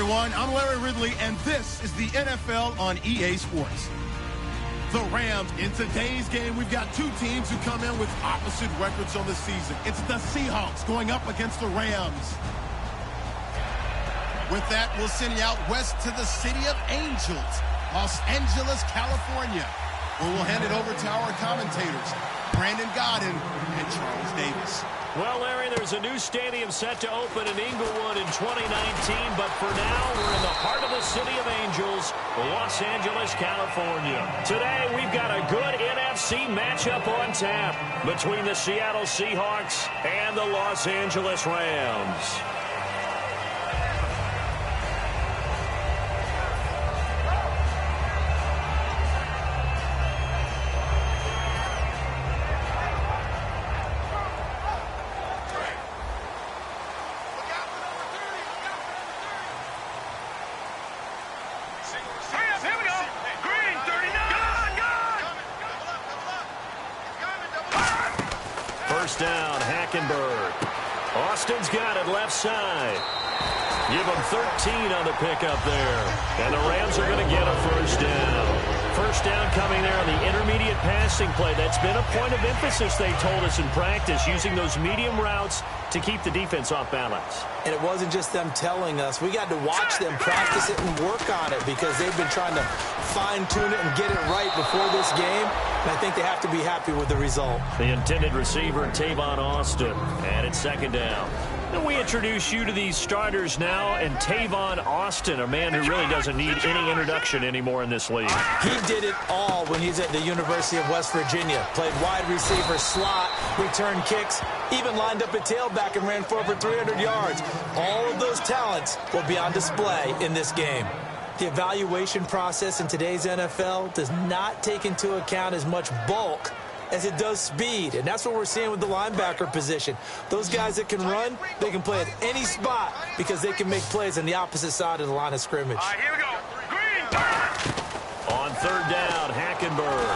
everyone. I'm Larry Ridley, and this is the NFL on EA Sports. The Rams, in today's game, we've got two teams who come in with opposite records on the season. It's the Seahawks going up against the Rams. With that, we'll send you out west to the City of Angels, Los Angeles, California, where we'll hand it over to our commentators, Brandon Godden and Charles Davis. Well, Larry, there's a new stadium set to open in Inglewood in 2019, but for now, we're in the heart of the City of Angels, Los Angeles, California. Today, we've got a good NFC matchup on tap between the Seattle Seahawks and the Los Angeles Rams. First down, Hackenberg. Austin's got it left side. Give him 13 on the pickup there. And the Rams are going to get a first down. First down coming there on the intermediate passing play. That's been a point of emphasis, they told us in practice, using those medium routes to keep the defense off balance. And it wasn't just them telling us. We got to watch them practice it and work on it because they've been trying to fine-tune it and get it right before this game. And I think they have to be happy with the result. The intended receiver, Tavon Austin, and it's second down. And we introduce you to these starters now, and Tavon Austin, a man who really doesn't need any introduction anymore in this league. He did it all when he's at the University of West Virginia. Played wide receiver, slot, returned kicks, even lined up at tailback and ran for over 300 yards. All of those talents will be on display in this game. The evaluation process in today's NFL does not take into account as much bulk as it does speed, and that's what we're seeing with the linebacker position. Those guys that can run, they can play at any spot because they can make plays on the opposite side of the line of scrimmage. All right, here we go. Green. On third down, Hackenberg.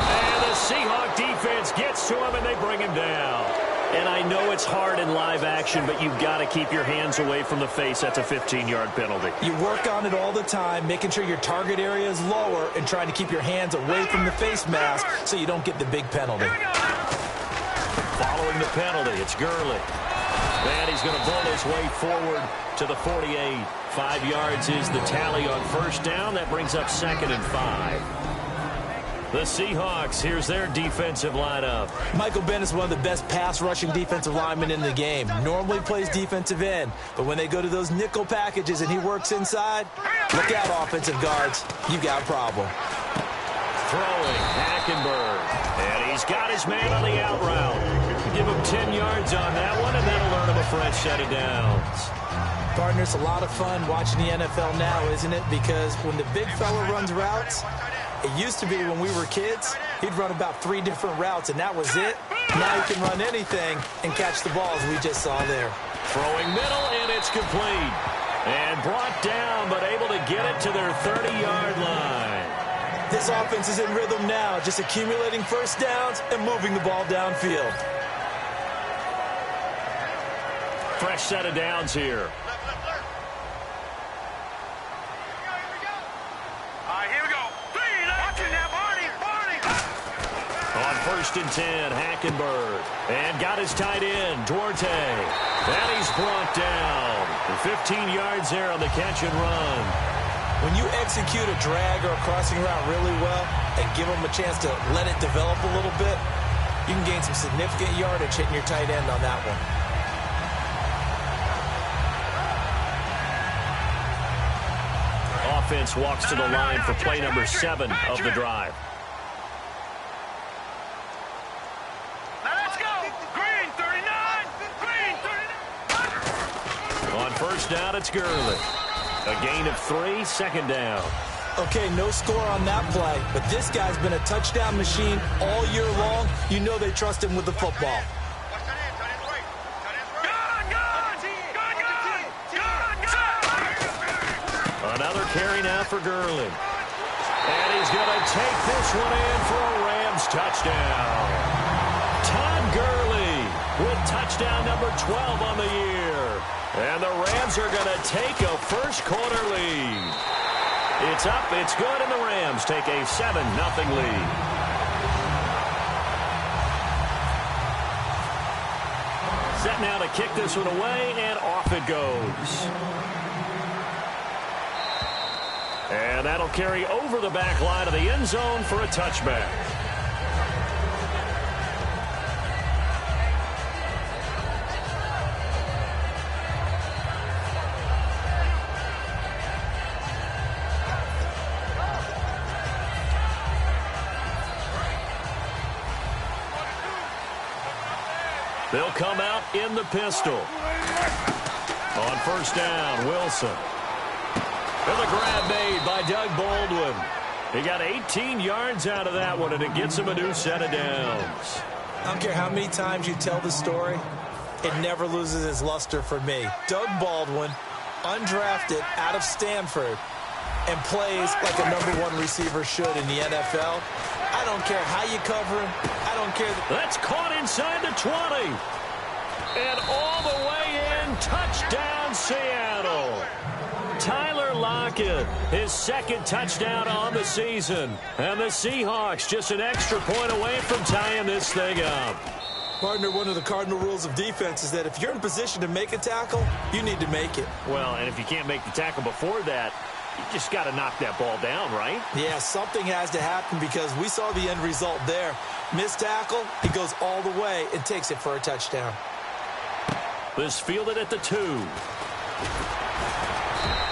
And the Seahawk defense gets to him, and they bring him down. And I know it's hard in live action, but you've got to keep your hands away from the face. That's a 15-yard penalty. You work on it all the time, making sure your target area is lower and trying to keep your hands away from the face mask so you don't get the big penalty. Following the penalty, it's Gurley. And he's going to bull his way forward to the 48. 5 yards is the tally on first down. That brings up 2nd and 5. The Seahawks, here's their defensive lineup. Michael Bennett's one of the best pass-rushing defensive linemen in the game. Normally plays defensive end, but when they go to those nickel packages and he works inside, look out, offensive guards. You got a problem. Throwing, Hackenberg. And he's got his man on the out route. Give him 10 yards on that one, and that'll earn him a fresh set of downs. Partner, it's a lot of fun watching the NFL now, isn't it? Because when the big fella runs routes, it used to be when we were kids, he'd run about 3 different routes, and that was it. Now he can run anything and catch the ball, as we just saw there. Throwing middle, and it's complete. And brought down, but able to get it to their 30-yard line. This offense is in rhythm now, just accumulating first downs and moving the ball downfield. Fresh set of downs here. First and 10, Hackenberg. And got his tight end, Duarte. And he's brought down. 15 yards there on the catch and run. When you execute a drag or a crossing route really well and give them a chance to let it develop a little bit, you can gain some significant yardage hitting your tight end on that one. Offense walks to the line for play number 7 of the drive. First down, it's Gurley. A gain of 3, second down. Okay, no score on that play, but this guy's been a touchdown machine all year long. You know they trust him with the football. Another carry now for Gurley. And he's going to take this one in for a Rams touchdown. Todd Gurley with touchdown number 12 on the year. And the Rams are going to take a first-quarter lead. It's up, it's good, and the Rams take a 7-0 lead. Set now to kick this one away, and off it goes. And that'll carry over the back line of the end zone for a touchback. They'll come out in the pistol. On first down, Wilson. And the grab made by Doug Baldwin. He got 18 yards out of that one, and it gets him a new set of downs. I don't care how many times you tell the story, it never loses its luster for me. Doug Baldwin, undrafted out of Stanford, and plays like a #1 receiver should in the NFL. I don't care how you cover him. I don't care. That's caught inside the 20. And all the way in, touchdown Seattle. Tyler Lockett, his second touchdown on the season. And the Seahawks just an extra point away from tying this thing up. Partner, one of the cardinal rules of defense is that if you're in position to make a tackle, you need to make it. Well, and if you can't make the tackle before that, you just got to knock that ball down, right? Yeah, something has to happen because we saw the end result there. Missed tackle, he goes all the way and takes it for a touchdown. This fielded at the 2.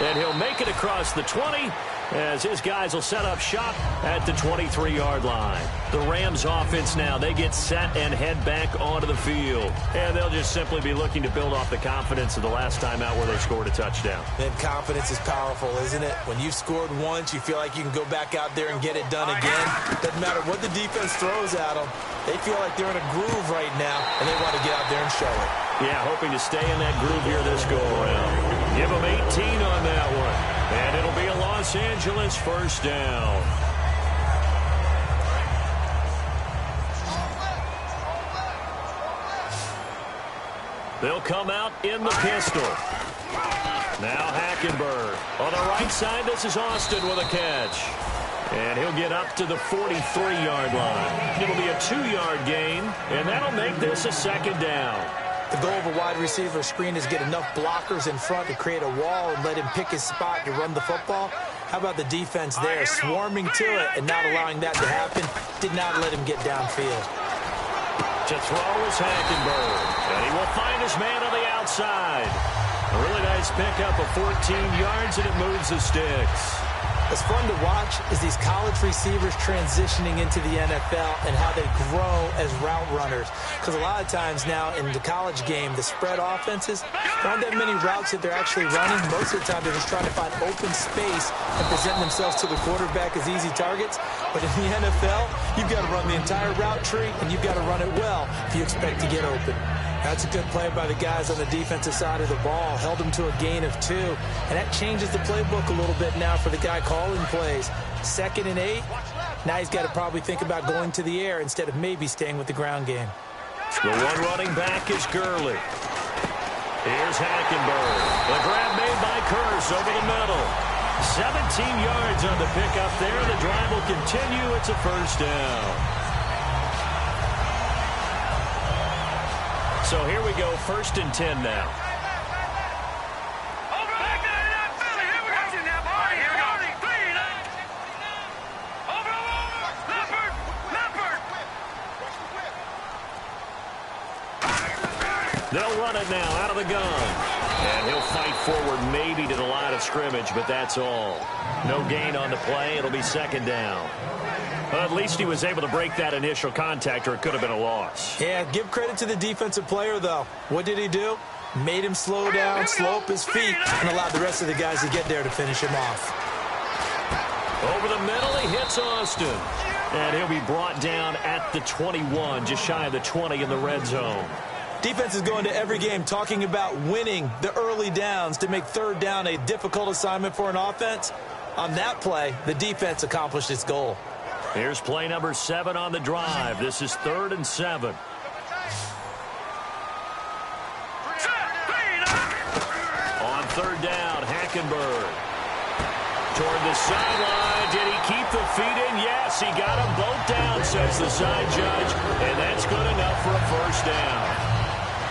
And he'll make it across the 20 as his guys will set up shop at the 23-yard line. The Rams offense now, they get set and head back onto the field. And they'll just simply be looking to build off the confidence of the last time out where they scored a touchdown. And confidence is powerful, isn't it? When you've scored once, you feel like you can go back out there and get it done again. Doesn't matter what the defense throws at them. They feel like they're in a groove right now, and they want to get out there and show it. Yeah, hoping to stay in that groove here this go-around. Give them 18 on that one. And it'll be a Los Angeles first down. They'll come out in the pistol. Now Hackenberg. On the right side, this is Austin with a catch. And he'll get up to the 43-yard line. It'll be a 2-yard gain, and that'll make this a second down. The goal of a wide receiver screen is get enough blockers in front to create a wall and let him pick his spot to run the football. How about the defense there, swarming to it and not allowing that to happen? Did not let him get downfield. To throw is Hackenberg, and he will find his man on the outside. A really nice pickup of 14 yards, and it moves the sticks. What's fun to watch is these college receivers transitioning into the NFL and how they grow as route runners. Because a lot of times now in the college game, the spread offenses, there aren't that many routes that they're actually running. Most of the time, they're just trying to find open space and present themselves to the quarterback as easy targets. But in the NFL, you've got to run the entire route tree, and you've got to run it well if you expect to get open. That's a good play by the guys on the defensive side of the ball. Held them to a gain of 2. And that changes the playbook a little bit now for the guy calling plays. 2nd and 8. Now he's got to probably think about going to the air instead of maybe staying with the ground game. The one running back is Gurley. Here's Hackenberg. The grab made by Curse over the middle. 17 yards on the pickup there. The drive will continue. It's a first down. So here we go, 1st and 10 now. They'll run it now out of the gun. And he'll fight forward maybe to the line of scrimmage, but that's all. No gain on the play. It'll be 2nd down. Well, at least he was able to break that initial contact, or it could have been a loss. Yeah, give credit to the defensive player, though. What did he do? Made him slow down, slow up his feet, and allowed the rest of the guys to get there to finish him off. Over the middle, he hits Austin. And he'll be brought down at the 21, just shy of the 20 in the red zone. Defense is going to every game talking about winning the early downs to make 3rd down a difficult assignment for an offense. On that play, the defense accomplished its goal. Here's play number 7 on the drive. This is 3rd and 7. third down. Hackenberg toward the sideline. Did he keep the feet in? Yes, he got them both down, says the side judge, and that's good enough for a first down.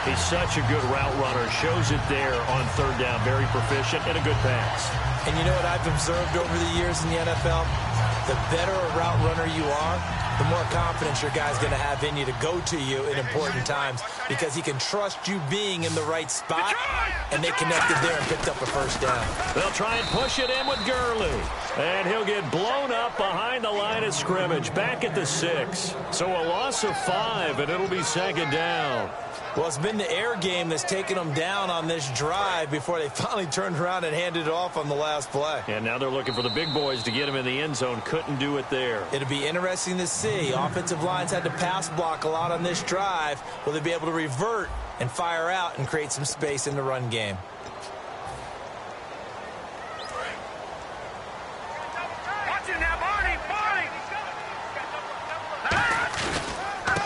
He's such a good route runner. Shows it there on third down. Very proficient and a good pass. And you know what I've observed over the years in the NFL? The better a route runner you are, the more confidence your guy's going to have in you to go to you in important times because he can trust you being in the right spot, and they connected there and picked up a first down. They'll try and push it in with Gurley, and he'll get blown up behind the line of scrimmage, back at the 6. So a loss of 5, and it'll be second down. Well, it's been the air game that's taken them down on this drive before they finally turned around and handed it off on the last play. And now they're looking for the big boys to get him in the end zone. Couldn't do it there. It'll be interesting to see. Offensive lines had to pass block a lot on this drive. Will they be able to revert and fire out and create some space in the run game?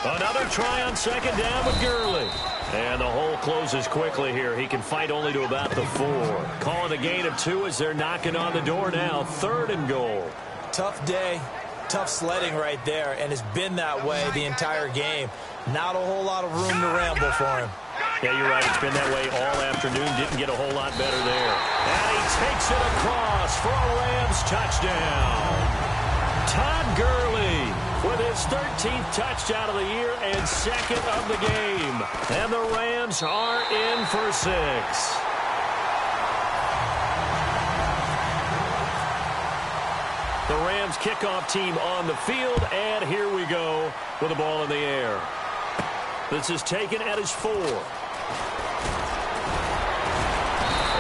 Another try on second down with Gurley. And the hole closes quickly here. He can fight only to about the 4. Calling a gain of 2 as they're knocking on the door now. 3rd and goal. Tough day, tough sledding right there, and it's been that way the entire game. Not a whole lot of room to ramble for him. Yeah, you're right. It's been that way all afternoon. Didn't get a whole lot better there. And he takes it across for a Rams touchdown. Todd Gurley with his 13th touchdown of the year and 2nd of the game. And the Rams are in for 6. The Rams kickoff team on the field, and here we go with the ball in the air. This is taken at his 4.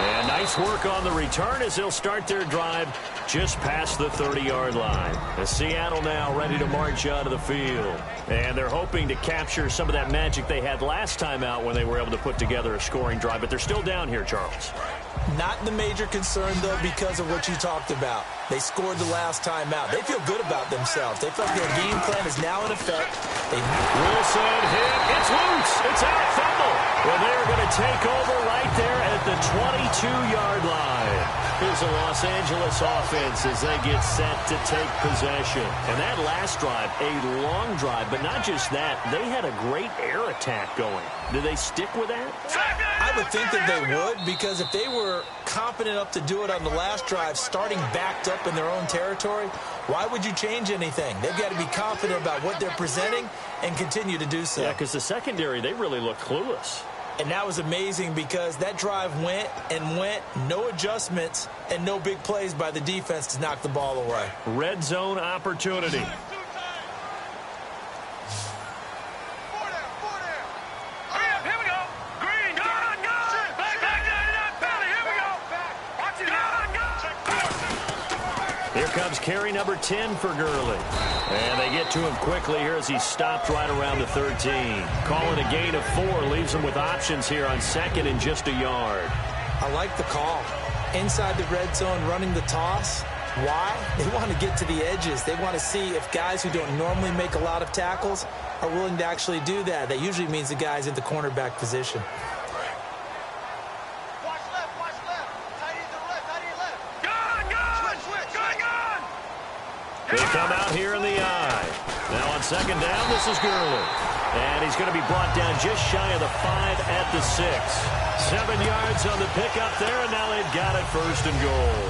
And nice work on the return as they'll start their drive just past the 30-yard line. And Seattle now ready to march out of the field. And they're hoping to capture some of that magic they had last time out when they were able to put together a scoring drive. But they're still down here, Charles. Not the major concern, though, because of what you talked about. They scored the last time out. They feel good about themselves. They feel like their game plan is now in effect. Wilson hit. It's loose. It's out. Fumble. Well, they're going to take over right there at the 22-yard line. Here's the Los Angeles offense as they get set to take possession. And that last drive, a long drive, but not just that. They had a great air attack going. Do they stick with that? I would think that they would, because if they were confident enough to do it on the last drive, starting backed up in their own territory, why would you change anything? They've got to be confident about what they're presenting and continue to do so. Yeah, because the secondary, they really look clueless. And that was amazing because that drive went and went, no adjustments and no big plays by the defense to knock the ball away. Red zone opportunity. Here comes carry number 10 for Gurley. And they get to him quickly here as he stopped right around the 13. Calling a gain of 4, leaves him with options here on 2nd and just a yard. I like the call. Inside the red zone, running the toss. Why? They want to get to the edges. They want to see if guys who don't normally make a lot of tackles are willing to actually do that. That usually means the guy's in the cornerback position. They come out here in the eye. Now on second down, this is Gurley. And he's going to be brought down just shy of the 5 at the 6. 7 yards on the pickup there, and now they've got it 1st and goal.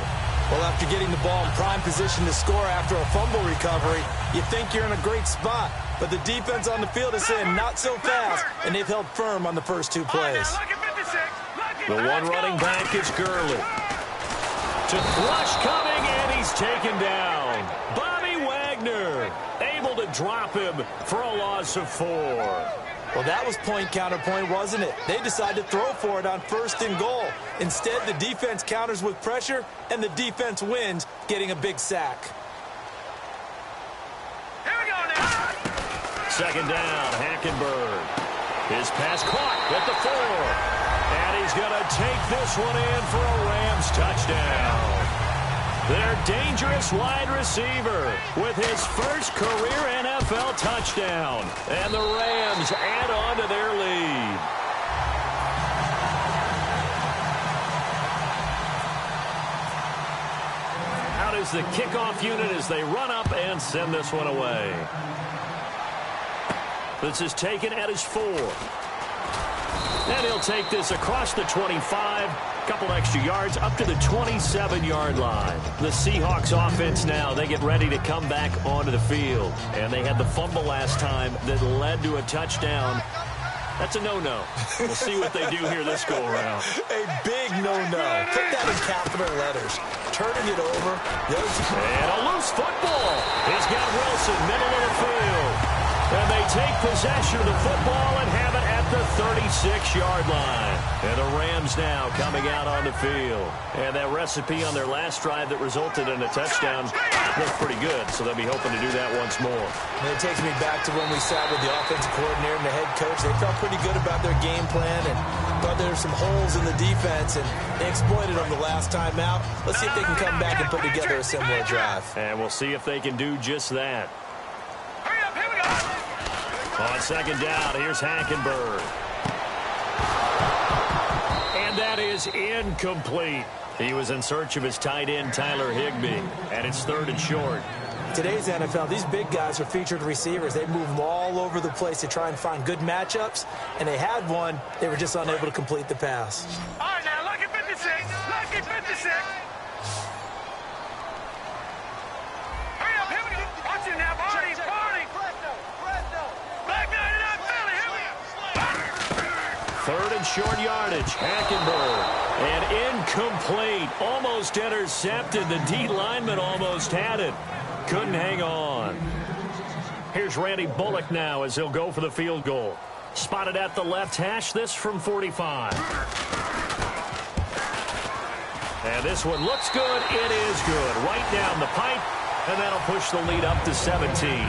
Well, after getting the ball in prime position to score after a fumble recovery, you think you're in a great spot. But the defense on the field is saying not so fast, and they've held firm on the first 2 plays. The one running back is Gurley. To Thrush coming, and he's taken down. Bobby Wagner able to drop him for a loss of 4. Well, that was point counterpoint, wasn't it? They decided to throw for it on 1st and goal. Instead, the defense counters with pressure, and the defense wins, getting a big sack. Here we go now. Second down, Hackenberg. His pass caught at the 4. And he's going to take this one in for a Rams touchdown. Their dangerous wide receiver with his first career NFL touchdown. And the Rams add on to their lead. is the kickoff unit as they run up and send this one away. This is taken at his 4. And he'll take this across the 25. Couple extra yards up to the 27-yard line. The Seahawks offense now, they get ready to come back onto the field. And they had the fumble last time that led to a touchdown. That's a no-no. We'll see what they do here this go-around. A big no-no. Put that in capital letters. Turning it over. And a loose football. He's got Wilson, middle of the field. And they take possession of the football and have it at the 36-yard line. And the Rams now coming out on the field. And that recipe on their last drive that resulted in a touchdown looked pretty good, so they'll be hoping to do that once more. And it takes me back to when we sat with the offensive coordinator and the head coach. They felt pretty good about their game plan and thought there were some holes in the defense, and they exploited them the last time out. Let's see if they can come back and put together a similar drive. And we'll see if they can do just that. On second down, here's Hackenberg. And that is incomplete. He was in search of his tight end, Tyler Higbee. And it's 3rd and short. Today's NFL, these big guys are featured receivers. They move them all over the place to try and find good matchups. And they had one. They were just unable to complete the pass. All right, now, lucky 56. Lucky 56. Hurry up, here we go. Watch it now, party. Black Knight it up, Philly, here we go. 3rd and short yardage. Hackenberg. And incomplete. Almost intercepted. The D lineman almost had it. Couldn't hang on. Here's Randy Bullock now as he'll go for the field goal. Spotted at the left hash. This from 45. And this one looks good. It is good. Right down the pipe. And that'll push the lead up to 17.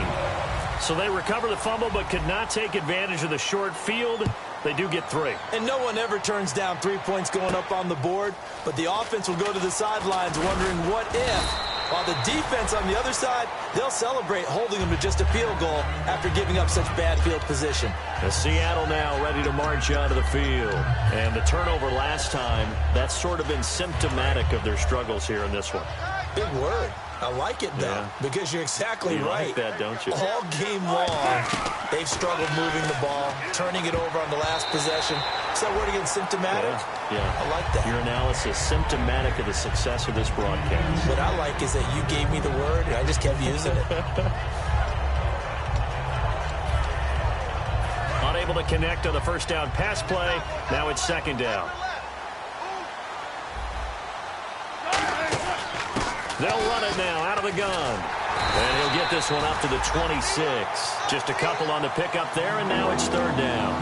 So they recover the fumble but could not take advantage of the short field. They do get 3. And no one ever turns down 3 points going up on the board, but the offense will go to the sidelines wondering what if. While the defense on the other side, they'll celebrate holding them to just a field goal after giving up such bad field position. The Seattle now ready to march onto the field. And the turnover last time, that's sort of been symptomatic of their struggles here in this one. Big word. I like it, though, because you're exactly right. You like that, don't you? All game long, they've struggled moving the ball, turning it over on the last possession. Is that word again, symptomatic? Yeah. I like that. Your analysis, symptomatic of the success of this broadcast. What I like is that you gave me the word, and I just kept using it. Unable to connect on the first down pass play. Now it's 2nd down. They'll run it now out of the gun. And he'll get this one up to the 26. Just a couple on the pickup there, and now it's 3rd down.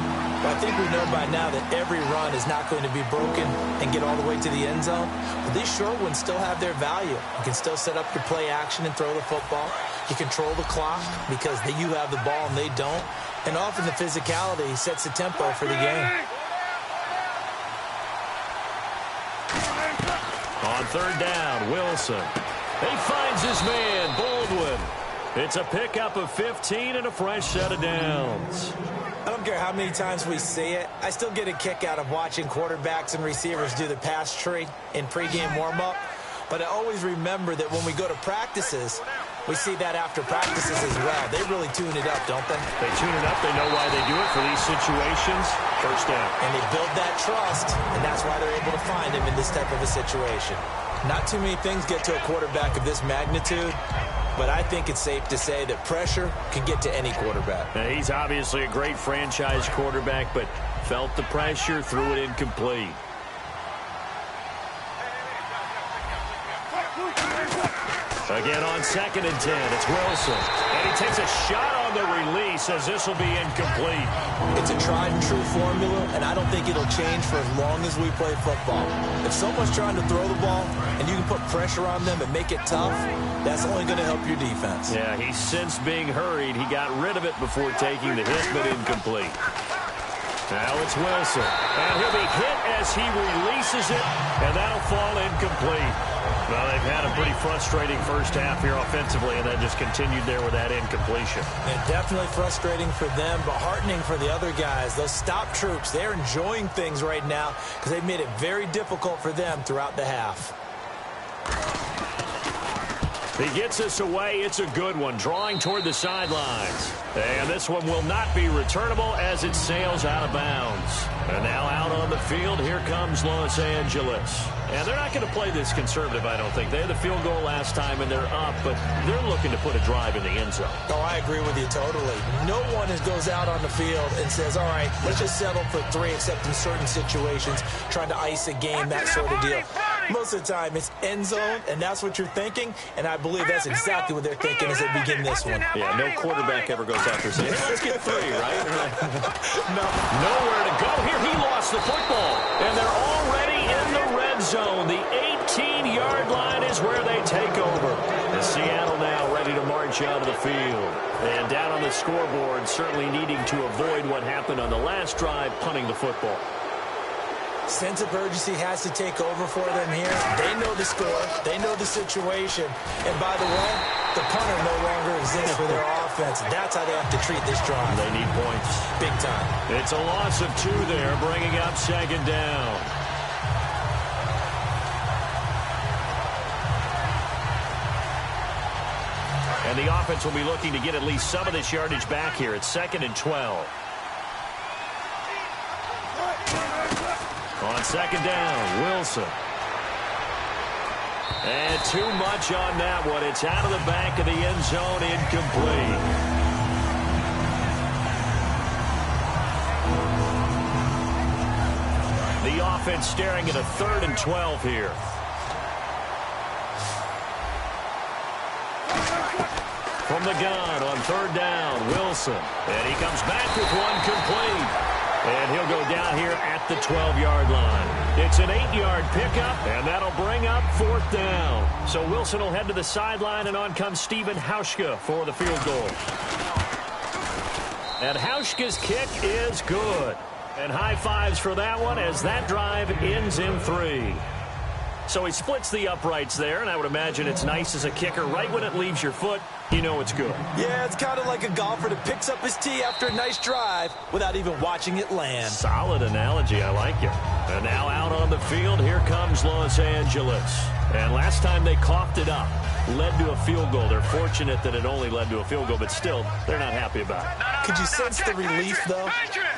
Well, I think we know by now that every run is not going to be broken and get all the way to the end zone. But these short ones still have their value. You can still set up your play action and throw the football. You control the clock because you have the ball and they don't. And often the physicality sets the tempo for the game. On 3rd down, Wilson. He finds his man, Baldwin. It's a pickup of 15 and a fresh set of downs. I don't care how many times we see it. I still get a kick out of watching quarterbacks and receivers do the pass tree in pregame warm-up. But I always remember that when we go to practices, we see that after practices as well. They really tune it up, don't they? They tune it up. They know why they do it for these situations. First down. And they build that trust, and that's why they're able to find him in this type of a situation. Not too many things get to a quarterback of this magnitude, but I think it's safe to say that pressure can get to any quarterback. Now, he's obviously a great franchise quarterback, but felt the pressure, threw it incomplete. Again on 2nd and 10, it's Wilson. And he takes a shot on the release as this will be incomplete. It's a tried and true formula, and I don't think it'll change for as long as we play football. If someone's trying to throw the ball and you can put pressure on them and make it tough, that's only going to help your defense. Yeah, he's since being hurried. He got rid of it before taking the hit, but incomplete. Now it's Wilson. And he'll be hit as he releases it, and that'll fall incomplete. Well, they've had a pretty frustrating first half here offensively, and that just continued there with that incompletion. And definitely frustrating for them, but heartening for the other guys. Those stop troops, they're enjoying things right now because they've made it very difficult for them throughout the half. He gets us away. It's a good one, drawing toward the sidelines. And this one will not be returnable as it sails out of bounds. And now out on the field, here comes Los Angeles. And they're not going to play this conservative, I don't think. They had the field goal last time, and they're up, but they're looking to put a drive in the end zone. Oh, I agree with you totally. No one goes out on the field and says, all right, let's just settle for 3, except in certain situations, trying to ice a game, that sort of deal. Most of the time, it's end zone, and that's what you're thinking, and I believe that's exactly what they're thinking as they begin this one. Yeah, no quarterback ever goes out there saying, hey, let's get 3, right? No. Nowhere to go here. He lost the football, and they're already in the red zone. The 18-yard line is where they take over. And Seattle now ready to march out of the field. And down on the scoreboard, certainly needing to avoid what happened on the last drive, punting the football. Sense of urgency has to take over for them here. They know the score. They know the situation. And by the way, the punter no longer exists for their offense. That's how they have to treat this drive. They need points. Big time. It's a loss of 2 there, bringing up second down. And the offense will be looking to get at least some of this yardage back here. It's 2nd and 12. On second down, Wilson. And too much on that one. It's out of the back of the end zone, incomplete. The offense staring at a 3rd and 12 here. From the gun on 3rd down, Wilson. And he comes back with one complete. And he'll go down here at the 12-yard line. It's an 8-yard pickup, and that'll bring up 4th down. So Wilson will head to the sideline, and on comes Stephen Hauschka for the field goal. And Hauschka's kick is good. And high fives for that one as that drive ends in 3. So he splits the uprights there, and I would imagine it's nice as a kicker. Right when it leaves your foot, you know it's good. Yeah, it's kind of like a golfer that picks up his tee after a nice drive without even watching it land. Solid analogy. I like it. And now out on the field, here comes Los Angeles. And last time they coughed it up, led to a field goal. They're fortunate that it only led to a field goal, but still, they're not happy about it. Could you sense the relief, though,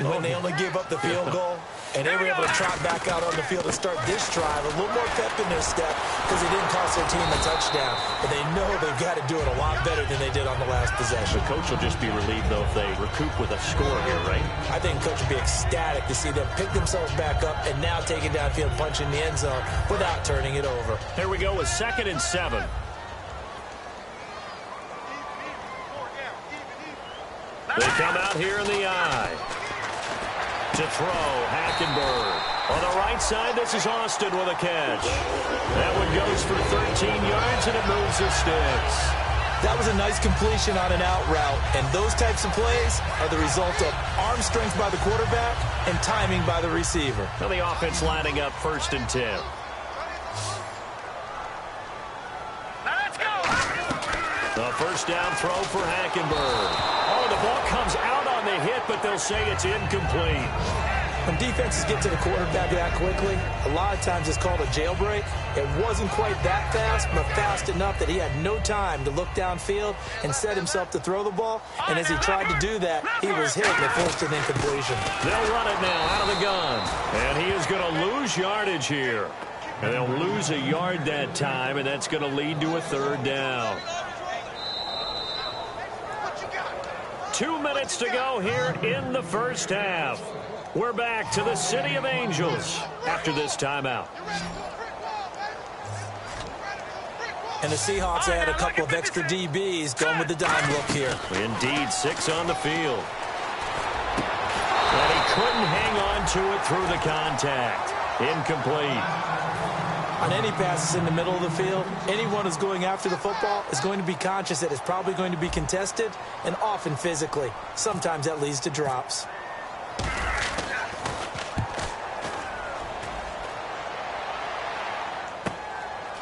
when they only gave up the field goal? And they were able to trot back out on the field and start this drive. A little more pep in their step because they didn't cost their team a touchdown. But they know they've got to do it a lot better than they did on the last possession. The coach will just be relieved, though, if they recoup with a score here, right? I think coach will be ecstatic to see them pick themselves back up and now take it downfield, punch in the end zone without turning it over. Here we go with 2nd and 7. They come out here in the eye. To throw, Hackenberg. On the right side, this is Austin with a catch. That one goes for 13 yards, and it moves the sticks. That was a nice completion on an out route, and those types of plays are the result of arm strength by the quarterback and timing by the receiver. Now the offense lining up 1st and 10. Let's go. The first down throw for Hackenberg. Oh, the ball comes out on the hit, but they'll say it's incomplete. When defenses get to the quarterback that quickly, a lot of times it's called a jailbreak. It wasn't quite that fast, but fast enough that he had no time to look downfield and set himself to throw the ball. And as he tried to do that, he was hit and forced an incompletion. They'll run it now out of the gun. And he is going to lose yardage here. And they'll lose a yard that time, and that's going to lead to a 3rd down. 2 minutes to go here in the first half. We're back to the City of Angels after this timeout. And the Seahawks add a couple of extra DBs going with the dime look here. Indeed, 6 on the field. And he couldn't hang on to it through the contact. Incomplete. On any passes in the middle of the field, anyone who's going after the football is going to be conscious that it's probably going to be contested and often physically. Sometimes that leads to drops.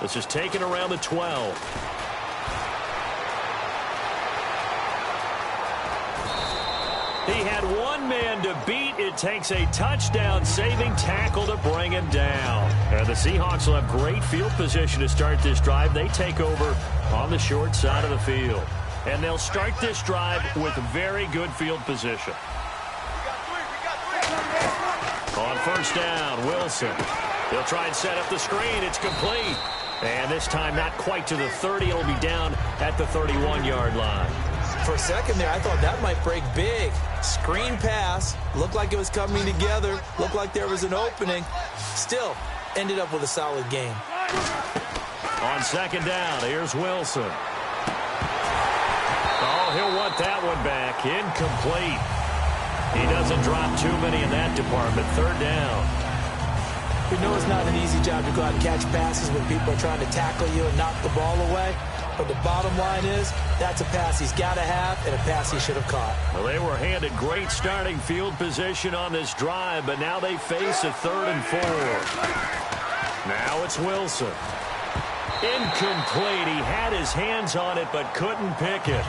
This is taken around the 12. He had one man to beat. It takes a touchdown-saving tackle to bring him down. And the Seahawks will have great field position to start this drive. They take over on the short side of the field. And they'll start this drive with very good field position. On first down, Wilson. He'll try and set up the screen. It's complete. And this time not quite to the 30. It'll be down at the 31-yard line. For a second there, I thought that might break big. Screen pass. Looked like it was coming together. Looked like there was an opening. Still, ended up with a solid game. On second down, here's Wilson. Oh, he'll want that one back. Incomplete. He doesn't drop too many in that department. Third down. We know it's not an easy job to go out and catch passes when people are trying to tackle you and knock the ball away. But the bottom line is, that's a pass he's got to have and a pass he should have caught. Well, they were handed great starting field position on this drive, but now they face a 3rd and 4. Now it's Wilson. Incomplete. He had his hands on it but couldn't pick it.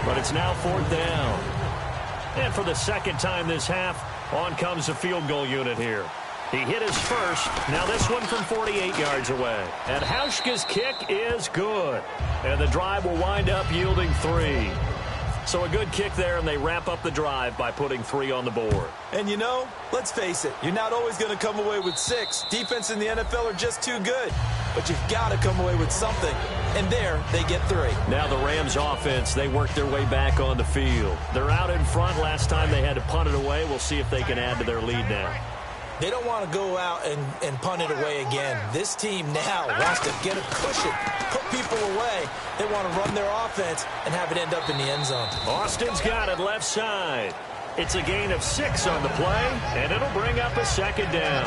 But it's now 4th down. And for the second time this half, on comes the field goal unit here. He hit his first. Now this one from 48 yards away. And Hauschka's kick is good. And the drive will wind up yielding 3. So a good kick there, and they wrap up the drive by putting 3 on the board. And you know, let's face it, you're not always going to come away with 6. Defense in the NFL are just too good. But you've got to come away with something. And there, they get 3. Now the Rams offense, they work their way back on the field. They're out in front. Last time they had to punt it away. We'll see if they can add to their lead now. They don't want to go out and punt it away again. This team now wants to get a cushion, put people away. They want to run their offense and have it end up in the end zone. Austin's got it left side. It's a gain of 6 on the play, and it'll bring up a 2nd down.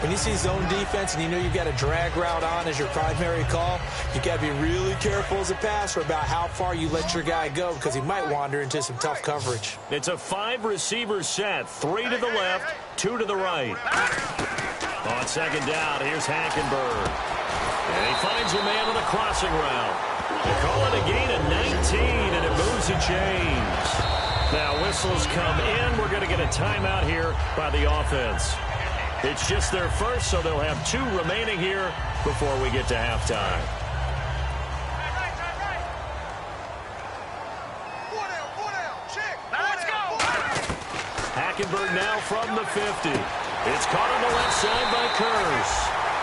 When you see zone defense and you know you've got a drag route on as your primary call, you got to be really careful as a passer about how far you let your guy go because he might wander into some tough coverage. It's a 5-receiver set, 3 to the left, 2 to the right. On second down, here's Hackenberg. And he finds a man with a crossing route. They call it a gain of 19, and it moves the chains. Now whistles come in. We're going to get a timeout here by the offense. It's just their first, so they'll have 2 remaining here before we get to halftime. Let's go. Hackenberg now from the 50. It's caught on the left side by Curse.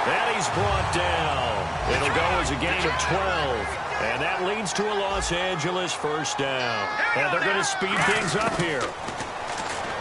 And he's brought down. It'll go as a gain of 12. And that leads to a Los Angeles first down. And they're going to speed things up here.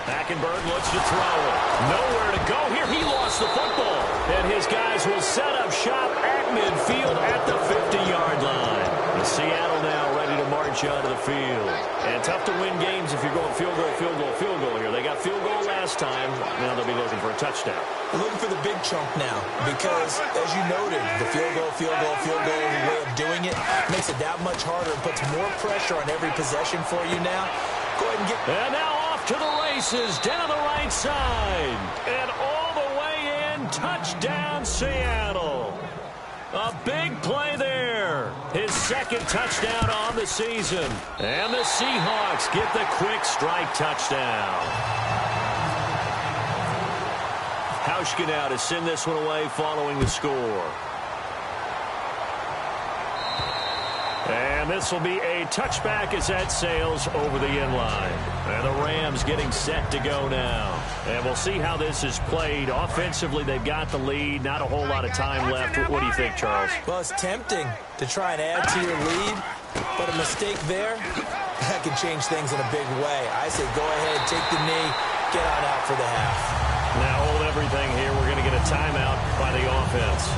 Hackenberg looks to throw it. Nowhere to go here. He lost the football. And his guys will set up shop at midfield at the 50-yard line. And Seattle now ready to march out of the field. And tough to win games if you're going field goal, field goal, field goal here. They got field goal last time. Now they'll be looking for a touchdown. They're looking for the big chunk now because, as you noted, the field goal way of doing it makes it that much harder and puts more pressure on every possession for you now. Go ahead and get... And now off to the races down the right side. And all the way in. Touchdown, Seattle. A big play there. His 2nd touchdown on the season. And the Seahawks get the quick strike touchdown. Hauschka now to send this one away following the score. And this will be a touchback as that sails over the inline. And the Rams getting set to go now. And we'll see how this is played. Offensively, they've got the lead. Not a whole lot of time left. What do you think, Charles? Well, it's tempting to try and add to your lead, but a mistake there, that can change things in a big way. I say go ahead, take the knee, get on out for the half. Now hold everything here. We're going to get a timeout by the offense.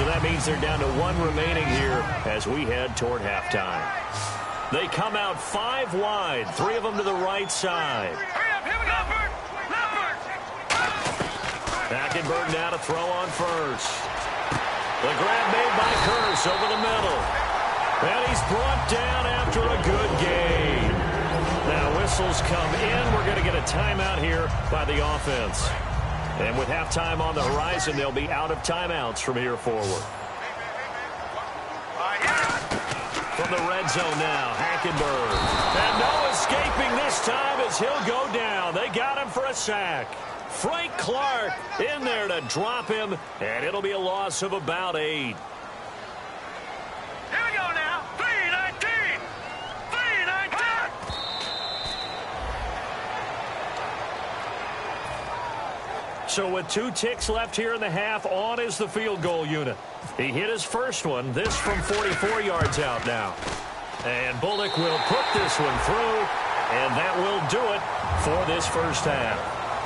So that means they're down to 1 remaining here as we head toward halftime. They come out 5 wide, 3 of them to the right side. Here we go, Bert. Hackenberg now to throw on first. The grab made by Curse over the middle. And he's brought down after a good gain. Now whistles come in. We're going to get a timeout here by the offense. And with halftime on the horizon, they'll be out of timeouts from here forward. From the red zone now, Hackenberg. And no escaping this time as he'll go down. They got him for a sack. Frank Clark in there to drop him, and it'll be a loss of about 8. Here we go now. 3-19. 3-19. So with 2 ticks left here in the half, on is the field goal unit. He hit his first one, this from 44 yards out now. And Bullock will put this one through, and that will do it for this first half.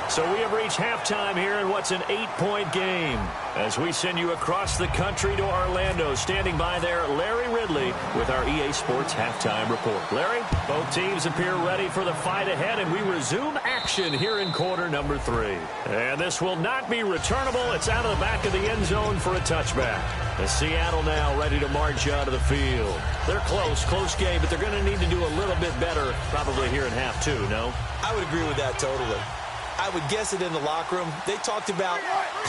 So we have reached halftime here in what's an 8-point game. As we send you across the country to Orlando, standing by there, Larry Ridley with our EA Sports Halftime Report. Larry, both teams appear ready for the fight ahead, and we resume action here in quarter number 3. And this will not be returnable. It's out of the back of the end zone for a touchback. As Seattle now ready to march out of the field. They're close game, but they're going to need to do a little bit better probably here in half 2, no? I would agree with that totally. I would guess it in the locker room. They talked about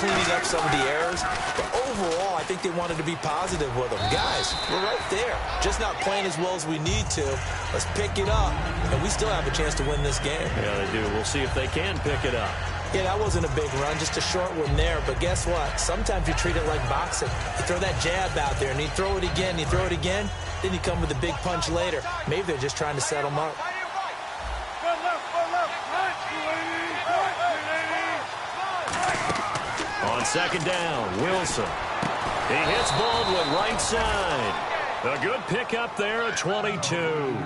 cleaning up some of the errors, but overall, I think they wanted to be positive with them. Guys, we're right there. Just not playing as well as we need to. Let's pick it up, and we still have a chance to win this game. Yeah, they do. We'll see if they can pick it up. Yeah, that wasn't a big run, just a short one there. But guess what? Sometimes you treat it like boxing. You throw that jab out there, and you throw it again, then you come with a big punch later. Maybe they're just trying to set them up. On second down, Wilson. He hits Baldwin right side. A good pickup there at 22.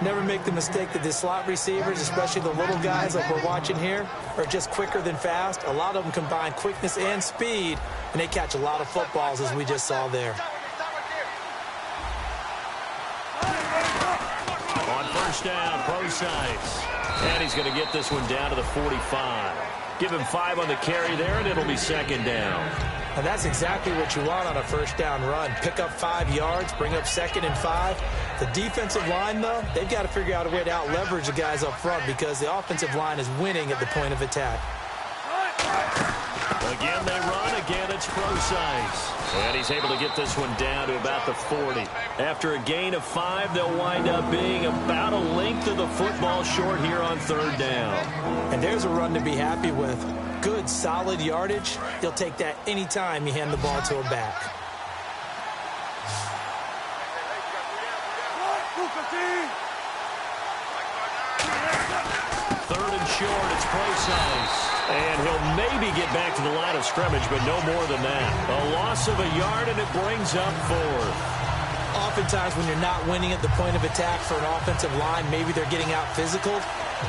Never make the mistake that the slot receivers, especially the little guys like we're watching here, are just quicker than fast. A lot of them combine quickness and speed, and they catch a lot of footballs, as we just saw there. On first down, Procise. And he's going to get this one down to the 45. Give him 5 on the carry there, and it'll be second down. And that's exactly what you want on a first down run. Pick up 5 yards, bring up 2nd and 5. The defensive line, though, they've got to figure out a way to out-leverage the guys up front because the offensive line is winning at the point of attack. Again, they run. Again, it's Procise. And he's able to get this one down to about the 40. After a gain of 5, they'll wind up being about a length of the football short here on third down. And there's a run to be happy with. Good, solid yardage. You'll take that anytime you hand the ball to a back. Third and short, it's Procise. And he'll maybe get back to the line of scrimmage, but no more than that. A loss of a yard, and it brings up 4th. Oftentimes when you're not winning at the point of attack for an offensive line, maybe they're getting out physical.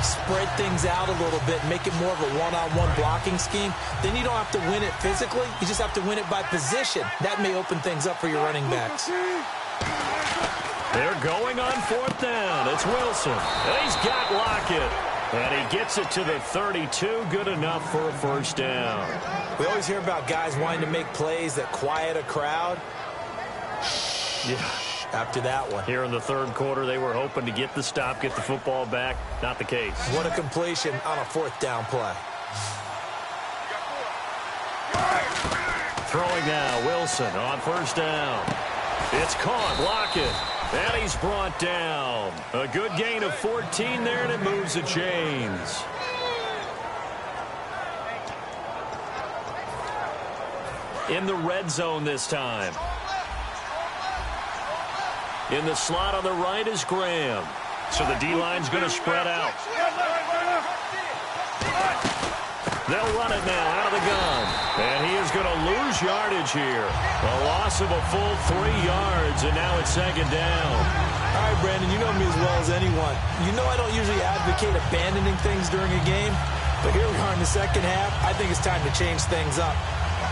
Spread things out a little bit, make it more of a one-on-one blocking scheme. Then you don't have to win it physically. You just have to win it by position. That may open things up for your running backs. They're going on 4th down. It's Wilson. And he's got Lockett. And he gets it to the 32. Good enough for a first down. We always hear about guys wanting to make plays that quiet a crowd. Yeah. After that one. Here in the third quarter, they were hoping to get the stop, get the football back. Not the case. What a completion on a 4th down play. Throwing now, Wilson on first down. It's caught, Lockett. And he's brought down. A good gain of 14 there, and it moves the chains. In the red zone this time. In the slot on the right is Graham. So the D-line's going to spread out. They'll run it now out of the gun. And he is going to lose yardage here. A loss of a full 3 yards, and now it's second down. All right, Brandon, you know me as well as anyone. You know I don't usually advocate abandoning things during a game, but here we are in the second half. I think it's time to change things up.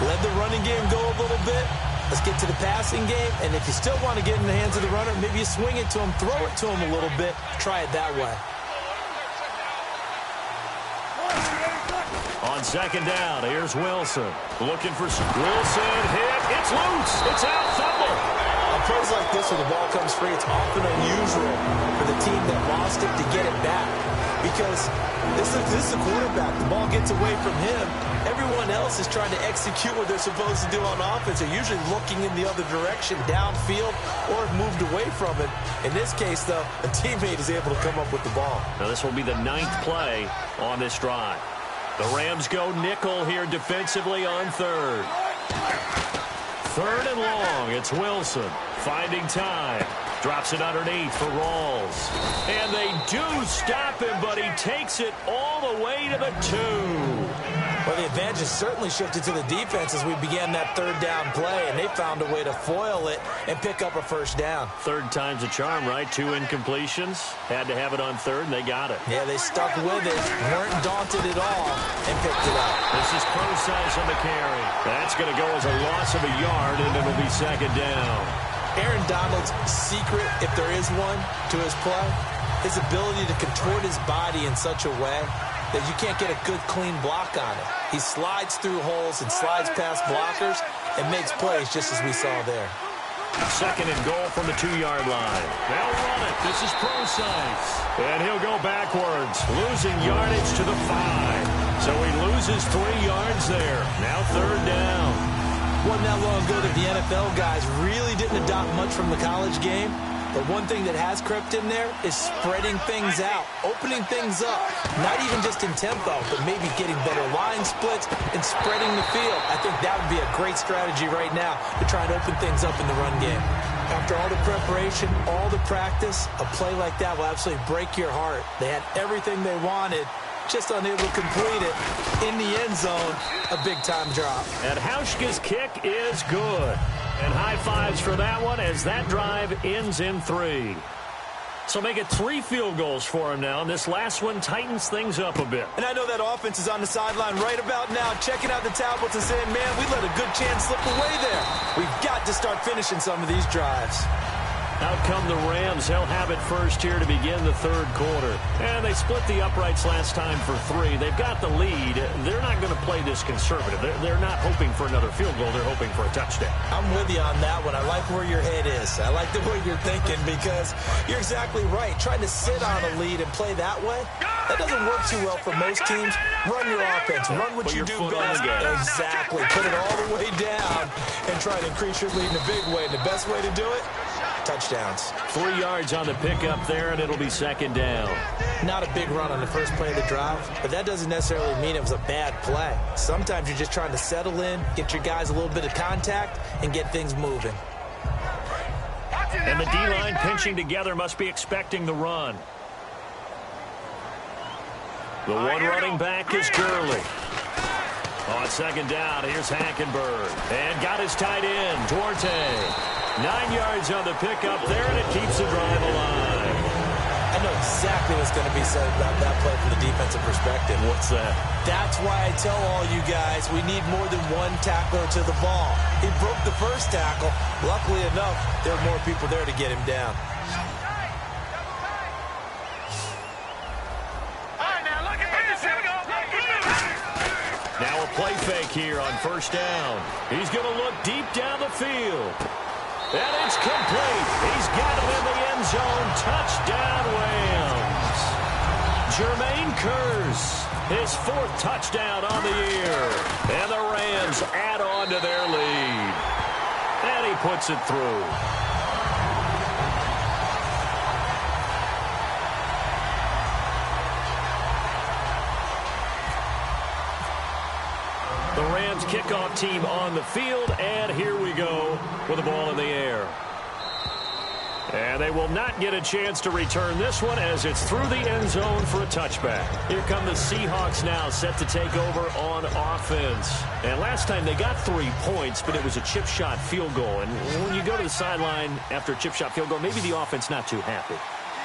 Let the running game go a little bit. Let's get to the passing game, and if you still want to get in the hands of the runner, maybe you swing it to him, throw it to him a little bit, try it that way. On second down, here's Wilson. Looking for some. Wilson hit. It's loose. It's out. Fumble. On plays like this where the ball comes free, it's often unusual for the team that lost it to get it back. Because this is the quarterback. The ball gets away from him. Everyone else is trying to execute what they're supposed to do on offense. They're usually looking in the other direction, downfield, or have moved away from it. In this case, though, a teammate is able to come up with the ball. Now, this will be the 9th play on this drive. The Rams go nickel here defensively on third. Third and long. It's Wilson finding time. Drops it underneath for Rawls. And they do stop him, but he takes it all the way to the 2. Well, the advantage has certainly shifted to the defense as we began that third down play, and they found a way to foil it and pick up a first down. Third time's a charm, right? 2 incompletions. Had to have it on third, and they got it. Yeah, they stuck with it, weren't daunted at all, and picked it up. This is pro size on the carry. That's going to go as a loss of a yard, and it'll be second down. Aaron Donald's secret, if there is one, to his play, his ability to contort his body in such a way that you can't get a good, clean block on it. He slides through holes and slides past blockers and makes plays just as we saw there. Second and goal from the 2-yard line. They'll run it. This is pro size. And he'll go backwards, losing yardage to the 5. So he loses 3 yards there. Now third down. Wasn't that long ago that the NFL guys really didn't adopt much from the college game. But one thing that has crept in there is spreading things out, opening things up. Not even just in tempo, but maybe getting better line splits and spreading the field. I think that would be a great strategy right now to try and open things up in the run game. After all the preparation, all the practice, a play like that will absolutely break your heart. They had everything they wanted, just unable to complete it. In the end zone, a big-time drop. And Hauschka's kick is good. And high fives for that one as that drive ends in 3. So make it 3 field goals for him now, and this last one tightens things up a bit. And I know that offense is on the sideline right about now, checking out the tablets and saying, man, we let a good chance slip away there. We've got to start finishing some of these drives. Out come the Rams. They'll have it first here to begin the third quarter. And they split the uprights last time for 3. They've got the lead. They're not going to play this conservative. They're not hoping for another field goal. They're hoping for a touchdown. I'm with you on that one. I like where your head is. I like the way you're thinking because you're exactly right. Trying to sit on a lead and play that way, that doesn't work too well for most teams. Run your offense. Run what you do best. Exactly. Put it all the way down and try to increase your lead in a big way. And the best way to do it, touchdowns. 3 yards on the pickup there, and it'll be second down. Not a big run on the first play of the drive, but that doesn't necessarily mean it was a bad play. Sometimes you're just trying to settle in, get your guys a little bit of contact, and get things moving. And the D-line pinching together must be expecting the run. The one running back is Gurley. On second down, here's Hackenberg. And got his tight end, Duarte. 9 yards on the pickup there, and it keeps the drive alive. I know exactly what's going to be said about that play from the defensive perspective. What's that? That's why I tell all you guys we need more than one tackler to the ball. He broke the first tackle. Luckily enough, there are more people there to get him down. Now a play fake here on first down. He's going to look deep down the field. And it's complete. He's got it in the end zone. Touchdown, Rams. Jermaine Kearse, his 4th touchdown on the year. And the Rams add on to their lead. And he puts it through. The Rams kickoff team on the field, and here we go with the ball in the air. And they will not get a chance to return this one as it's through the end zone for a touchback. Here come the Seahawks now set to take over on offense. And last time they got 3 points, but it was a chip shot field goal. And when you go to the sideline after a chip shot field goal, maybe the offense not too happy.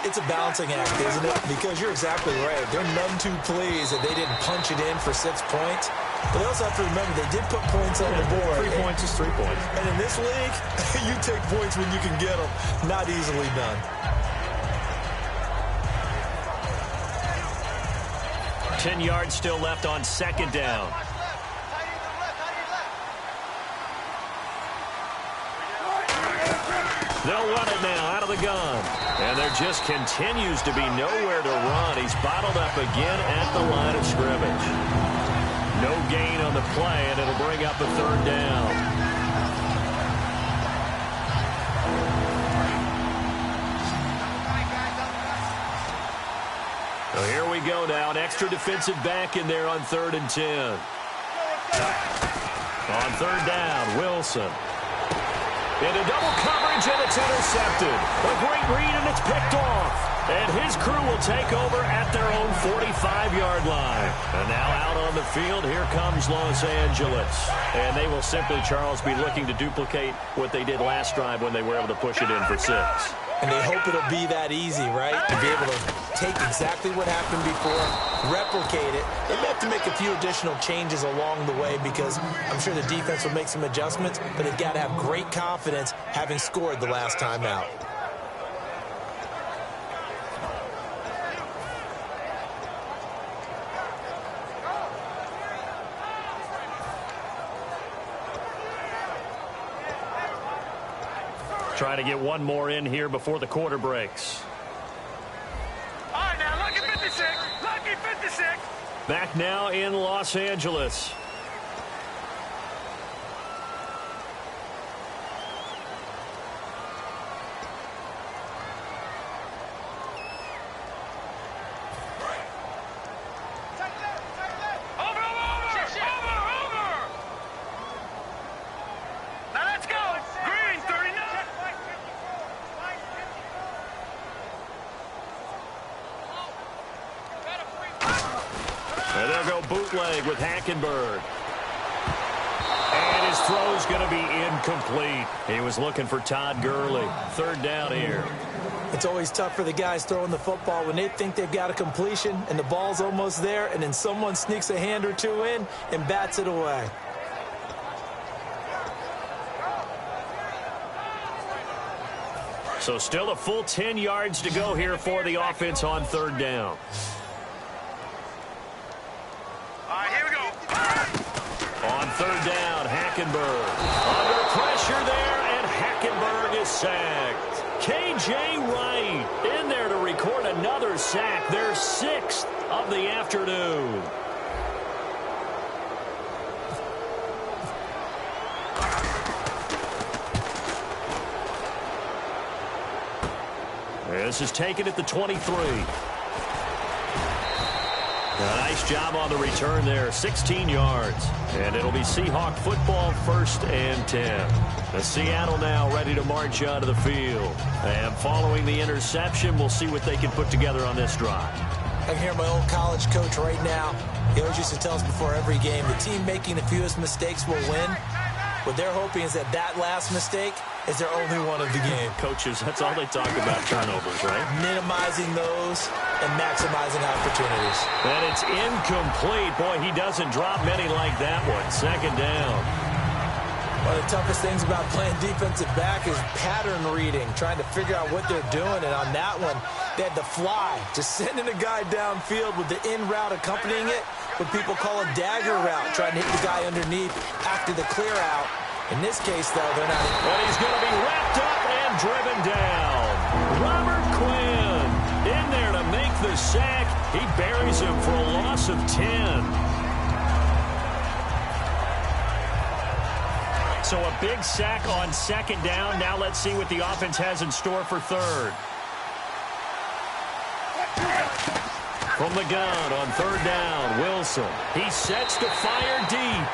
It's a balancing act, isn't it? Because you're exactly right. They're none too pleased that they didn't punch it in for 6 points. But they also have to remember they did put points on the board. 3 points is 3 points. And in this league, you take points when you can get them. Not easily done. 10 yards still left on second down. They'll run it now out of the gun. And there just continues to be nowhere to run. He's bottled up again at the line of scrimmage. No gain on the play, and it'll bring up a third down. So here we go. go now. An extra defensive back in there on 3rd and 10. On 3rd down, Wilson. Into double coverage, and it's intercepted. A great read, and it's picked off. And his crew will take over at their own 45-yard line. And now out on the field, here comes Los Angeles. And they will simply, Charles, be looking to duplicate what they did last drive when they were able to push it in for 6. And they hope it'll be that easy, right? To be able to take exactly what happened before, replicate it. They may have to make a few additional changes along the way because I'm sure the defense will make some adjustments, but they've got to have great confidence having scored the last time out. Trying to get one more in here before the quarter breaks. All right, now, lucky 56. Lucky 56. Back now in Los Angeles. And they'll go bootleg with Hackenberg. And his throw's going to be incomplete. He was looking for Todd Gurley. 3rd down here. It's always tough for the guys throwing the football when they think they've got a completion and the ball's almost there, and then someone sneaks a hand or two in and bats it away. So still a full 10 yards to go here for the offense on 3rd down. On 3rd down, Hackenberg. Under pressure there, and Hackenberg is sacked. K.J. Wright in there to record another sack. Their 6th of the afternoon. This is taken at the 23. A nice job on the return there, 16 yards. And it'll be Seahawk football, 1st and 10. The Seattle now ready to march onto the field. And following the interception, we'll see what they can put together on this drive. I can hear my old college coach right now. He always used to tell us before every game, the team making the fewest mistakes will win. What they're hoping is that that last mistake is their only one of the game. Coaches, that's all they talk about, turnovers, right? Minimizing those and maximizing opportunities. And it's incomplete. Boy, he doesn't drop many like that one. 2nd down. One of the toughest things about playing defensive back is pattern reading, trying to figure out what they're doing. And on that one, they had the fly, just sending a guy downfield with the in route accompanying it, what people call a dagger route, trying to hit the guy underneath after the clear out. In this case, though, they're not. And he's going to be wrapped up and driven down. Robert Quinn in there to make the sack. He buries him for a loss of 10. So a big sack on 2nd down. Now let's see what the offense has in store for 3rd. From the gun on 3rd down, Wilson. He sets to fire deep.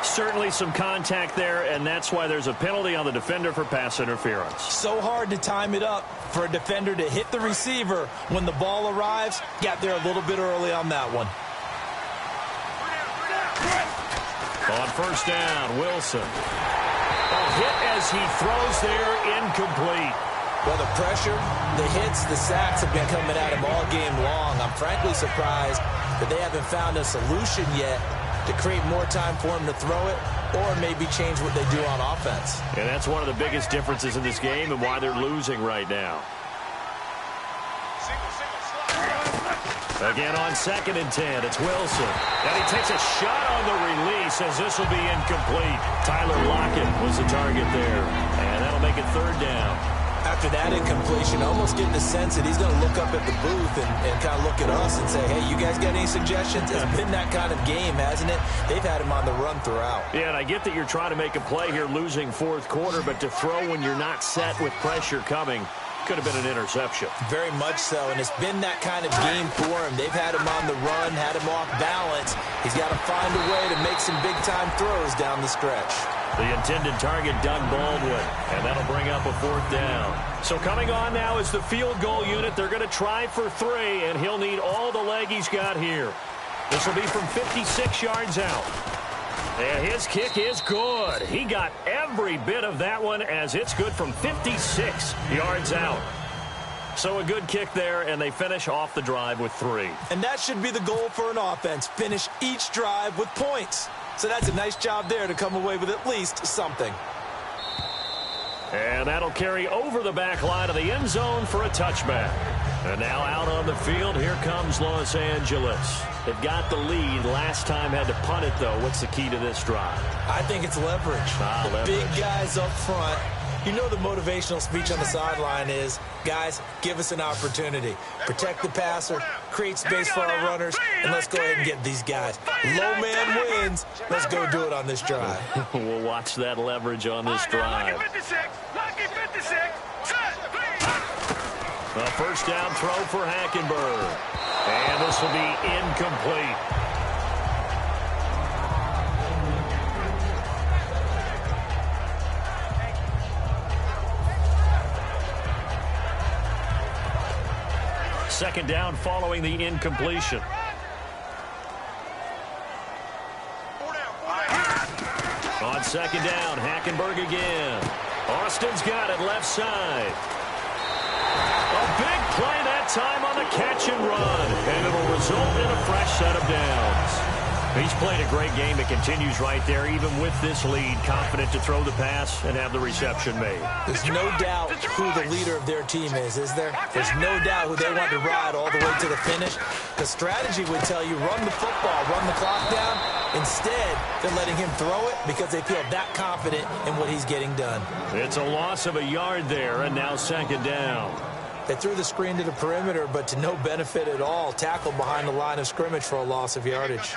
Certainly some contact there, and that's why there's a penalty on the defender for pass interference. So hard to time it up for a defender to hit the receiver when the ball arrives. Got there a little bit early on that one. On 1st down, Wilson. A hit as he throws there, incomplete. Well, the pressure, the hits, the sacks have been coming at him all game long. I'm frankly surprised that they haven't found a solution yet to create more time for him to throw it or maybe change what they do on offense. And that's one of the biggest differences in this game and why they're losing right now. Again on 2nd and 10, it's Wilson. And he takes a shot on the release as this will be incomplete. Tyler Lockett was the target there. And that'll make it 3rd down. After that incompletion, almost getting the sense that he's going to look up at the booth and kind of look at us and say, hey, you guys got any suggestions? It's been that kind of game, hasn't it? They've had him on the run throughout. Yeah, and I get that you're trying to make a play here losing 4th quarter, but to throw when you're not set with pressure coming could have been an interception. Very much so, and it's been that kind of game for him. They've had him on the run, had him off balance. He's got to find a way to make some big-time throws down the stretch. The intended target, Doug Baldwin, and that'll bring up a 4th down. So coming on now is the field goal unit. They're going to try for 3, and he'll need all the leg he's got here. This will be from 56 yards out. And his kick is good. He got every bit of that one as it's good from 56 yards out. So a good kick there, and they finish off the drive with 3. And that should be the goal for an offense. Finish each drive with points. So that's a nice job there to come away with at least something. And that'll carry over the back line of the end zone for a touchback. And now out on the field, here comes Los Angeles. They've got the lead. Last time had to punt it, though. What's the key to this drive? I think it's leverage. The big guys up front. You know the motivational speech on the sideline is, guys, give us an opportunity. Protect the passer, create space for our runners, and let's go ahead and get these guys. Low man wins. Let's go do it on this drive. We'll watch that leverage on this drive. Lucky 56. Lucky 56. A 1st down throw for Hackenberg. And this will be incomplete. Second down following the incompletion. On 2nd down, Hackenberg again. Austin's got it left side. A big play that time on the catch and run, and it'll result in a fresh set of downs. He's played a great game. It continues right there, even with this lead, confident to throw the pass and have the reception made. There's no doubt who the leader of their team is there? There's no doubt who they want to ride all the way to the finish. The strategy would tell you run the football, run the clock down. Instead, they're letting him throw it because they feel that confident in what he's getting done. It's a loss of a yard there, and now 2nd down. They threw the screen to the perimeter, but to no benefit at all. Tackled behind the line of scrimmage for a loss of yardage.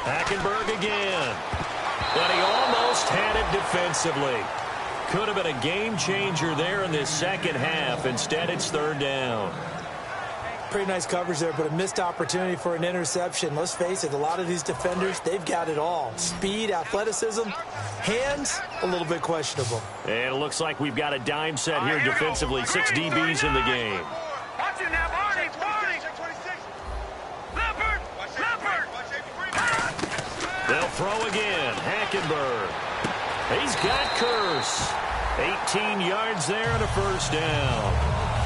Hackenberg again. But he almost had it defensively. Could have been a game changer there in this second half. Instead, it's 3rd down. Pretty nice coverage there, but a missed opportunity for an interception. Let's face it, a lot of these defenders, they've got it all. Speed, athleticism, hands, a little bit questionable. And it looks like we've got a dime set here defensively. 6 DBs in the game. Watch it now, Barney. Leopard. They'll throw again. Hackenberg. He's got Curse. 18 yards there and a 1st down.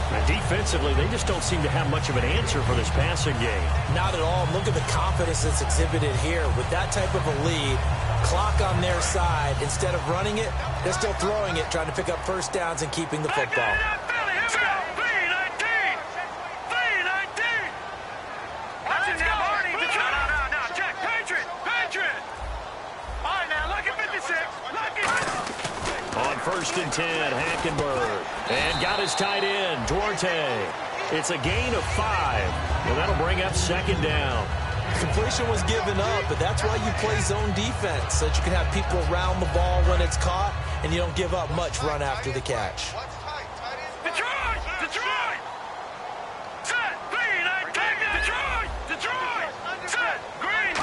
And defensively, they just don't seem to have much of an answer for this passing game. Not at all. Look at the confidence that's exhibited here. With that type of a lead, clock on their side, instead of running it, they're still throwing it, trying to pick up 1st downs and keeping the football. On 1st and 10, Hackenberg. And got his tight end, Duarte. It's a gain of 5. And that'll bring up 2nd down. Completion was given up, but that's why you play zone defense, so that you can have people around the ball when it's caught, and you don't give up much run after the catch. Detroit! Set! Green! Detroit! Set! Green!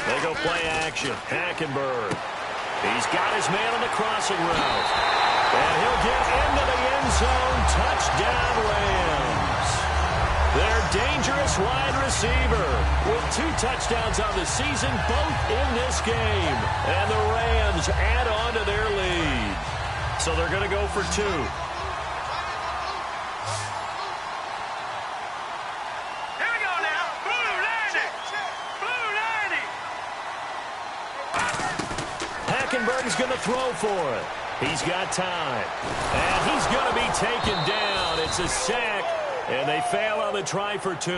They go play action. Hackenberg. He's got his man on the crossing route. And he'll get into the end zone. Touchdown, Rams. Their dangerous wide receiver with 2 touchdowns on the season, both in this game. And the Rams add on to their lead. So they're going to go for 2. Hackenberg's going to throw for it. He's got time. And he's going to be taken down. It's a sack. And they fail on the try for 2.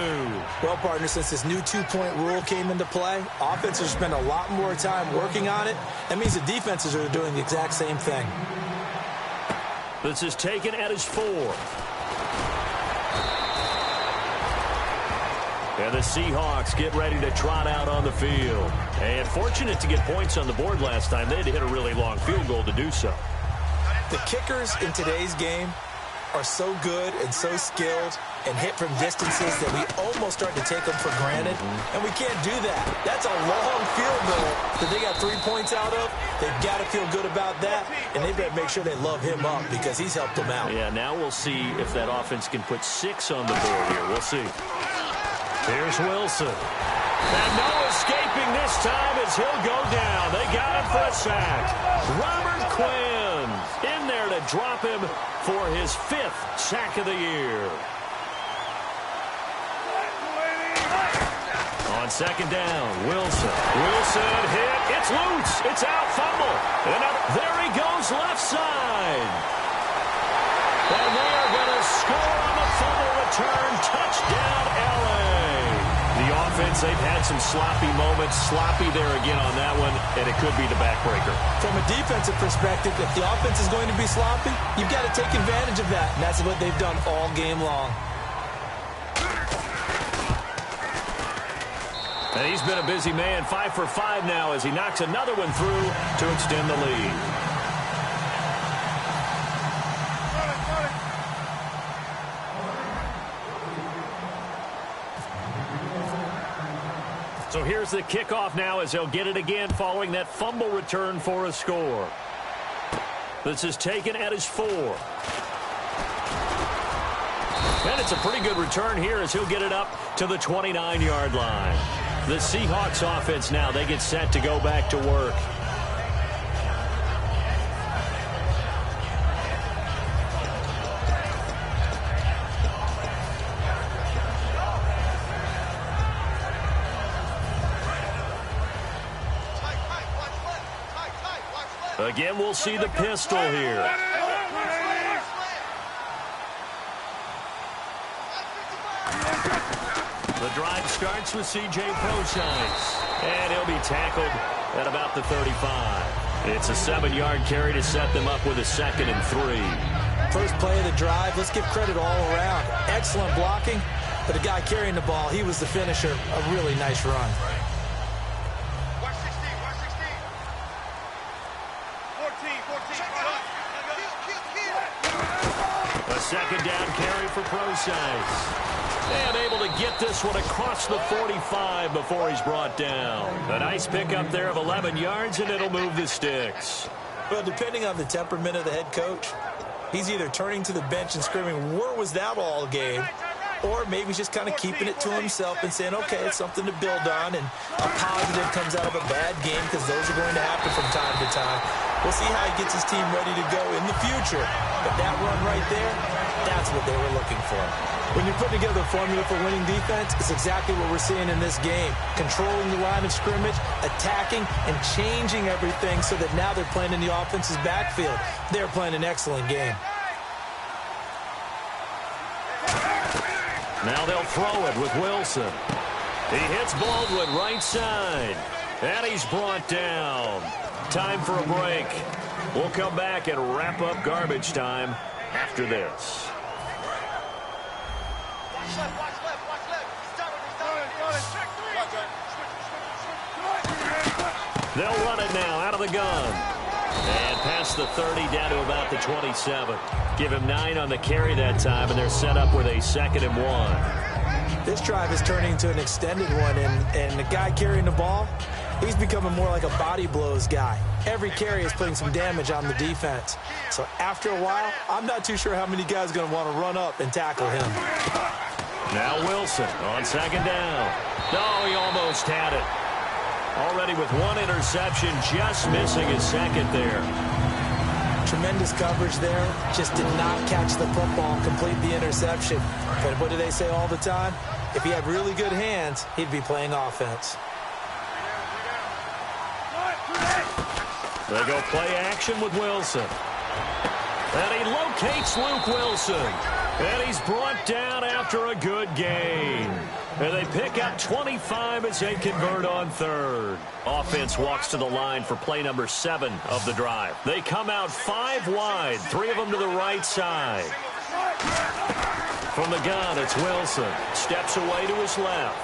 Well, partner, since this new 2-point rule came into play, offenses spend a lot more time working on it. That means the defenses are doing the exact same thing. This is taken at his 4. And the Seahawks get ready to trot out on the field. And fortunate to get points on the board last time. They had to hit a really long field goal to do so. The kickers in today's game are so good and so skilled and hit from distances that we almost start to take them for granted, and we can't do that. That's a long field goal that they got 3 points out of. They've got to feel good about that, and they better make sure they love him up because he's helped them out. Yeah, now we'll see if that offense can put 6 on the board here. We'll see. Here's Wilson. And no escaping this time as he'll go down. They got him for a sack. Robert Quinn in there to drop him for his 5th sack of the year. On second down, Wilson. Wilson hit. It's loose. It's out. Fumble. And there he goes left side. And they are going to score on the fumble return. Touchdown, L.A. The offense, they've had some sloppy moments. Sloppy there again on that one, and it could be the backbreaker. From a defensive perspective, if the offense is going to be sloppy, you've got to take advantage of that, and that's what they've done all game long. And he's been a busy man, 5 for 5 now as he knocks another one through to extend the lead. So here's the kickoff now as they'll get it again following that fumble return for a score. This is taken at his 4. And it's a pretty good return here as he'll get it up to the 29-yard line. The Seahawks offense now, they get set to go back to work. Again, we'll see the pistol here. The drive starts with C.J. Procise, and he'll be tackled at about the 35. It's a 7-yard carry to set them up with a 2nd and 3. First play of the drive, let's give credit all around. Excellent blocking, but the guy carrying the ball, he was the finisher. A really nice run. Watch 16, watch 16. 14. A 2nd down carry for Procise. And able to get this one across the 45 before he's brought down. A nice pickup there of 11 yards, and it'll move the sticks. Well, depending on the temperament of the head coach, he's either turning to the bench and screaming, where was that all game? Or maybe he's just kind of keeping it to himself and saying, okay, it's something to build on, and a positive comes out of a bad game because those are going to happen from time to time. We'll see how he gets his team ready to go in the future. But that run right there, that's what they were looking for. When you're putting together a formula for winning defense, it's exactly what we're seeing in this game. Controlling the line of scrimmage, attacking, and changing everything so that now they're playing in the offense's backfield. They're playing an excellent game. Now they'll throw it with Wilson. He hits Baldwin right side. And he's brought down. Time for a break. We'll come back and wrap up garbage time after this. Watch left, watch left, watch left. They'll run it now out of the gun. And past the 30 down to about the 27. Give him 9 on the carry that time, and they're set up with a 2nd and 1. This drive is turning into an extended one, and the guy carrying the ball, he's becoming more like a body blows guy. Every carry is putting some damage on the defense. So after a while, I'm not too sure how many guys are going to want to run up and tackle him. Now Wilson on 2nd down. No, he almost had it. Already with 1 interception, just missing his 2nd there. Tremendous coverage there. Just did not catch the football and complete the interception. But what do they say all the time? If he had really good hands, he'd be playing offense. They go play action with Wilson. And he locates Luke Wilson. And he's brought down after a good gain. And they pick up 25 as they convert on 3rd. Offense walks to the line for play number 7 of the drive. They come out 5 wide, 3 of them to the right side. From the gun, it's Wilson. Steps away to his left.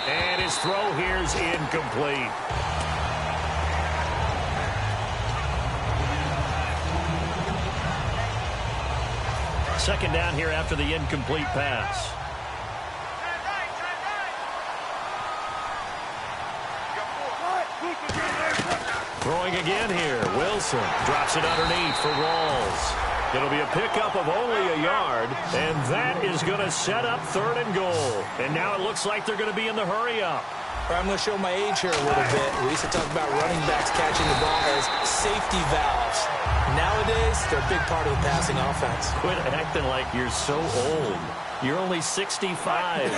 And his throw here is incomplete. Second down here after the incomplete pass. Throwing again here. Wilson drops it underneath for Rawls. It'll be a pickup of only a yard, and that is going to set up 3rd and goal. And now it looks like they're going to be in the hurry-up. I'm going to show my age here a little bit. We used to talk about running backs catching the ball as safety valves. Nowadays, they're a big part of the passing offense. Quit acting like you're so old. You're only 65.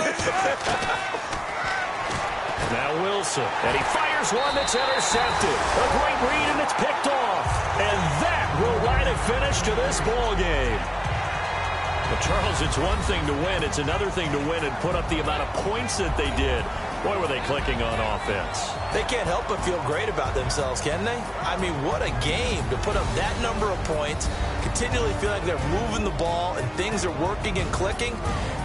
Now Wilson, and he fires one that's intercepted. A great read, and it's picked off. And that will write a finish to this ball game. But Charles, it's one thing to win. It's another thing to win and put up the amount of points that they did. Boy, were they clicking on offense. They can't help but feel great about themselves, can they? I mean, what a game to put up that number of points, continually feel like they're moving the ball and things are working and clicking.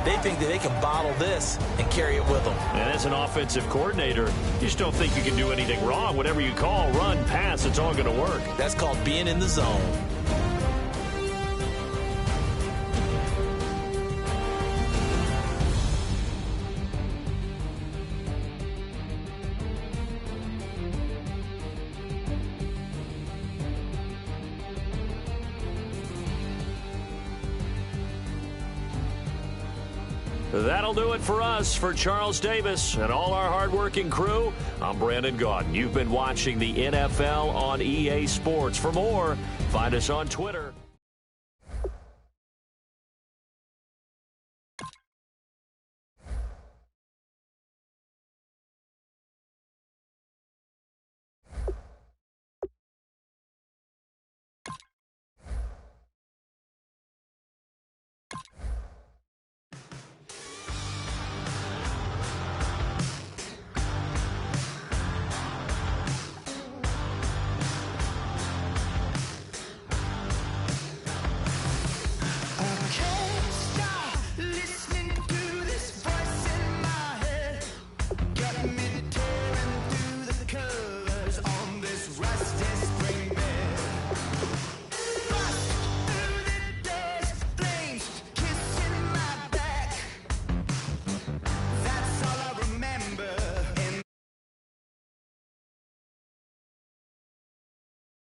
They think that they can bottle this and carry it with them. And as an offensive coordinator, you just don't think you can do anything wrong. Whatever you call, run, pass, it's all going to work. That's called being in the zone. That'll do it for us. For Charles Davis and all our hardworking crew, I'm Brandon Gaudin. You've been watching the NFL on EA Sports. For more, find us on Twitter.